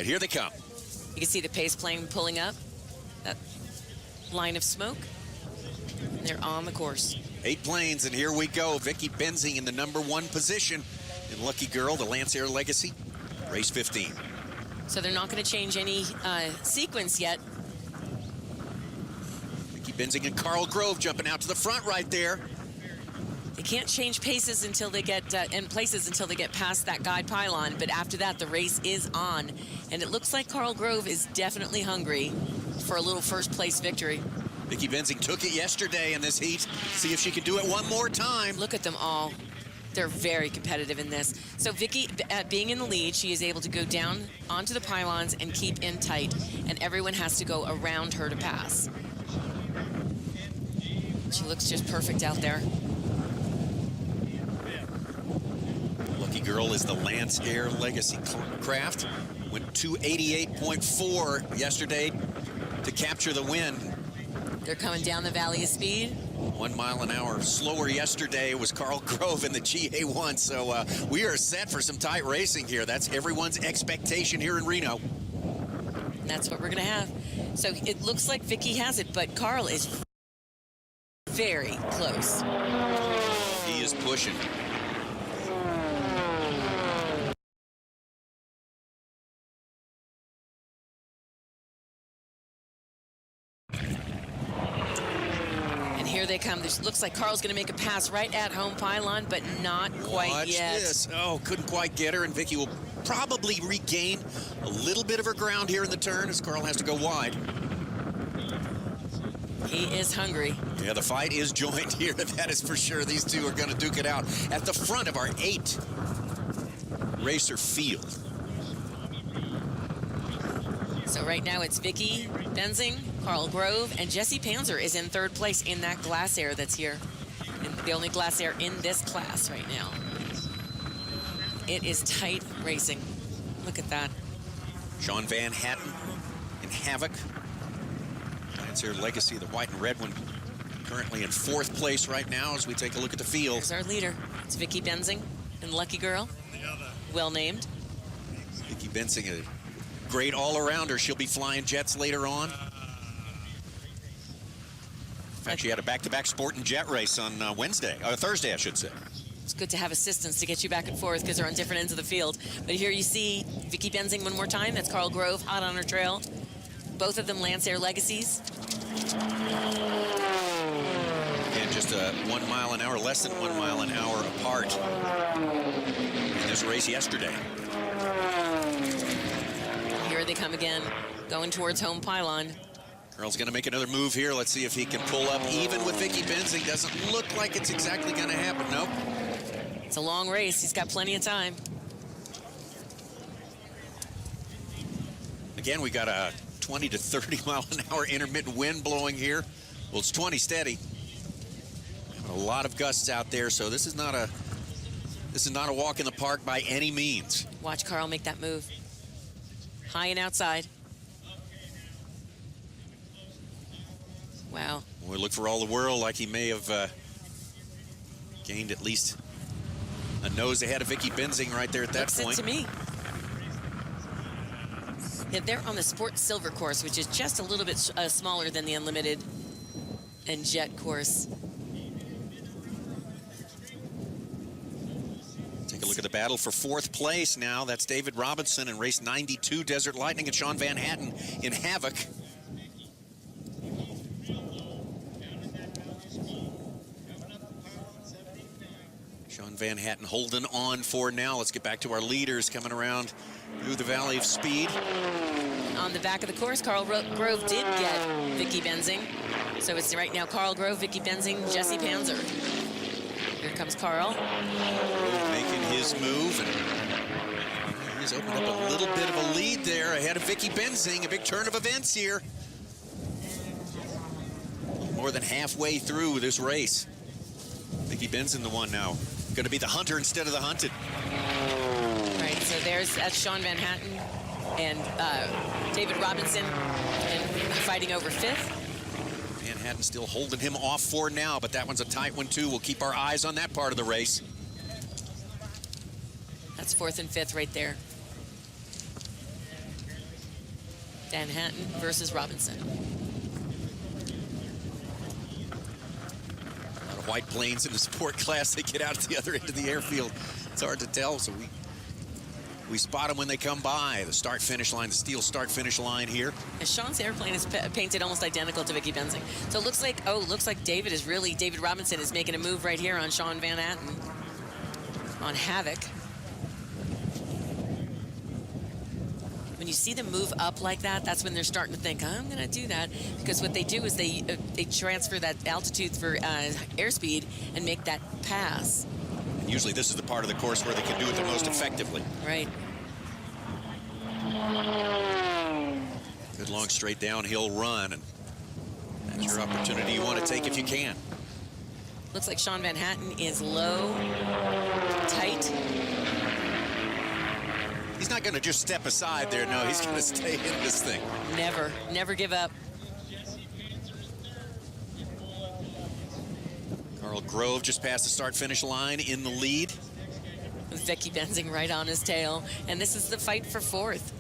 right, here they come. You can see the pace plane pulling up, that line of smoke. And they're on the course. 8 planes, and here we go. Vicky Benzing in the #1 position. And Lucky Girl, the Lancer Legacy, race 15. So they're not going to change any sequence yet. Vicky Benzing and Karl Grove jumping out to the front right there. They can't change paces until they get and places until they get past that guide pylon, but after that the race is on, and it looks like Karl Grove is definitely hungry for a little first place victory. Vicky Benzing took it yesterday in this heat. See if she can do it one more time. Look at them all. They're very competitive in this. So Vicky, being in the lead, she is able to go down onto the pylons and keep in tight, and everyone has to go around her to pass. She looks just perfect out there. Lucky Girl is the Lance Air Legacy craft. Went 288.4 yesterday to capture the win. They're coming down the Valley of Speed. 1 mile an hour slower yesterday was Karl Grove in the GA1. So we are set for some tight racing here. That's everyone's expectation here in Reno. That's what we're going to have. So it looks like Vicky has it, but Karl is very close. He is pushing. Here they come. This looks like Karl's going to make a pass right at home pylon, but not quite yet. Watch this. Oh, couldn't quite get her, and Vicky will probably regain a little bit of her ground here in the turn as Karl has to go wide. He is hungry. Yeah, the fight is joined here. That is for sure. These two are going to duke it out at the front of our 8 racer field. So right now it's Vicky Benzing, Karl Grove, and Jessy Panzer is in 3rd place in that glass air that's here. And the only glass air in this class right now. It is tight racing. Look at that. Sean Van Hatten in Havoc. That's Air Legacy, the white and red one, currently in 4th place right now as we take a look at the field. There's our leader. It's Vicky Benzing and Lucky Girl. Well named. Vicky Benzing, a great all-arounder. She'll be flying jets later on. In fact, she had a back-to-back sport and jet race on Thursday, I should say. It's good to have assistants to get you back and forth because they're on different ends of the field. But here you see Vicky Benzing one more time. That's Karl Grove, hot on her trail. Both of them Lance Air Legacies. And just 1 mile an hour, less than 1 mile an hour apart in this race yesterday. Here they come again, going towards home pylon. Karl's going to make another move here. Let's see if he can pull up even with Vicky Benzing. Doesn't look like it's exactly going to happen. Nope. It's a long race. He's got plenty of time. Again, we got a 20 to 30 mile an hour intermittent wind blowing here. Well, it's 20 steady. A lot of gusts out there, so this is not a walk in the park by any means. Watch Karl make that move. High and outside. Wow. We look for all the world like he may have gained at least a nose ahead of Vicky Benzing right there at that point. Looks it to me. Yeah, they're on the Sport Silver course, which is just a little bit smaller than the Unlimited and Jet course. Take a look at the battle for 4th place now. That's David Robinson in race 92, Desert Lightning, and Sean Van Hatten in Havoc. Sean Van Hatten holding on for now. Let's get back to our leaders coming around through the Valley of Speed. On the back of the course, Karl Grove did get Vicky Benzing. So it's right now Karl Grove, Vicky Benzing, Jessy Panzer. Here comes Karl. Grove making his move, and he's opened up a little bit of a lead there ahead of Vicky Benzing. A big turn of events here. More than halfway through this race. Vicky Benzing the one now. Going to be the hunter instead of the hunted. Right, so that's Sean Van Hatten and David Robinson and fighting over 5th. Van Hatten still holding him off for now, but that one's a tight one too. We'll keep our eyes on that part of the race. That's 4th and 5th right there. Van Hatten versus Robinson. A lot of white planes in the sport class. They get out at the other end of the airfield. It's hard to tell, so we spot them when they come by. The start-finish line, the steel start-finish line here. And Sean's airplane is painted almost identical to Vicky Benzing. So it looks like, David Robinson is making a move right here on Sean Van Hatten on Havoc. When you see them move up like that, that's when they're starting to think, I'm going to do that. Because what they do is they transfer that altitude for airspeed and make that pass. And usually this is the part of the course where they can do it the most effectively. Right. Good long straight downhill run, and that's your opportunity you want to take if you can. Looks like Sean Van Hatten is low, tight. He's not going to just step aside there. No, he's going to stay in this thing. Never give up. Karl Grove just past the start-finish line in the lead. Vicky Benzing right on his tail. And this is the fight for fourth.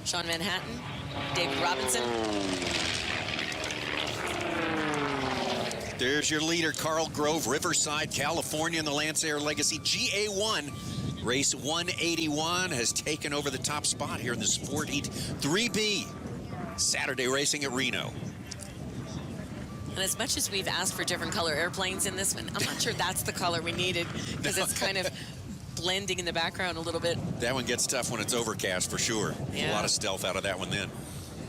Sean Van Hatten, David Robinson. There's your leader, Karl Grove, Riverside, California in the Lance Air Legacy GA1. Race 181 has taken over the top spot here in the Sport Heat 3B. Saturday racing at Reno. And as much as we've asked for different color airplanes in this one, I'm not sure that's the color we needed, because it's kind of blending in the background a little bit. That one gets tough when it's overcast, for sure. Yeah. A lot of stealth out of that one then.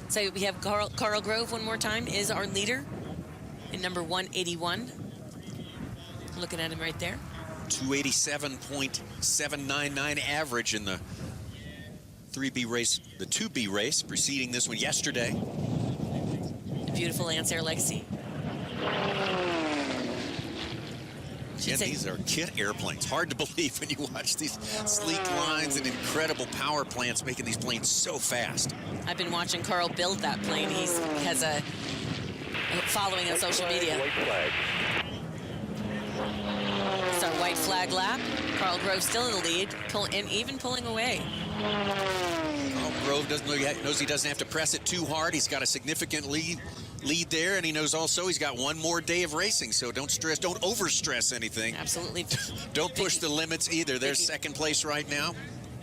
So we have Karl Grove one more time is our leader in number 181. Looking at him right there. 287.799 average in the 3B race, the 2B race preceding this one yesterday. A beautiful Lance Air Legacy. Again, these are kit airplanes. Hard to believe when you watch these sleek lines and incredible power plants making these planes so fast. I've been watching Karl build that plane. He has a following on social media. It's our white flag lap. Karl Grove still in the lead, and even pulling away. Karl Grove knows he doesn't have to press it too hard. He's got a significant lead there, and he knows also he's got one more day of racing, so don't overstress anything. Absolutely. Don't push the limits either. There's second place right now.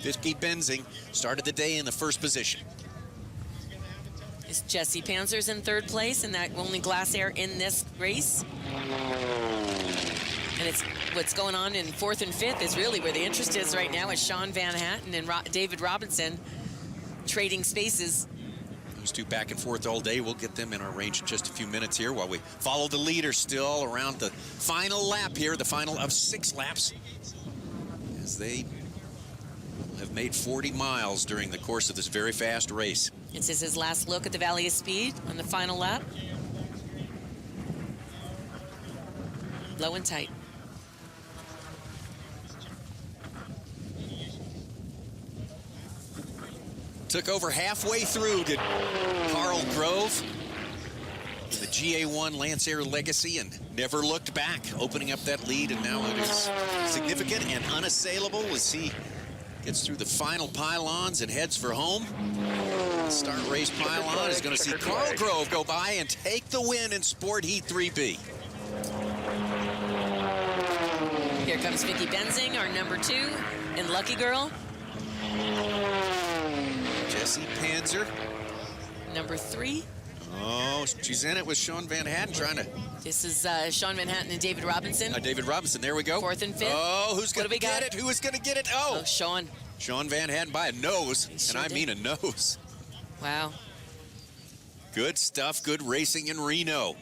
Vicky Benzing started the day in the first position. Is Jessy Panzer's in third place, and that only glass air in this race. And it's what's going on in fourth and fifth is really where the interest is right now, is Sean Van Hatten and David Robinson trading spaces. Those two back and forth all day. We'll get them in our range in just a few minutes here while we follow the leader still around the final lap here, the final of 6 laps, as they have made 40 miles during the course of this very fast race. This is his last look at the Valley of Speed on the final lap. Low and tight. Took over halfway through to Karl Grove in the GA1 Lance Air Legacy and never looked back, opening up that lead, and now it is significant and unassailable as he gets through the final pylons and heads for home. The start race pylon is going to see Karl Grove go by and take the win in Sport Heat 3B. Here comes Vicky Benzing, our number 2, and Lucky Girl. Jessy Panzer. Number 3. Oh, she's in it with Sean Van Hatten trying to. This is Sean Van Hatten and David Robinson. David Robinson, there we go. Fourth and fifth. Oh, who's going to get it? Who is going to get it? Oh, Sean. Sean Van Hatten by a nose, and I mean a nose. Wow. Good stuff, good racing in Reno.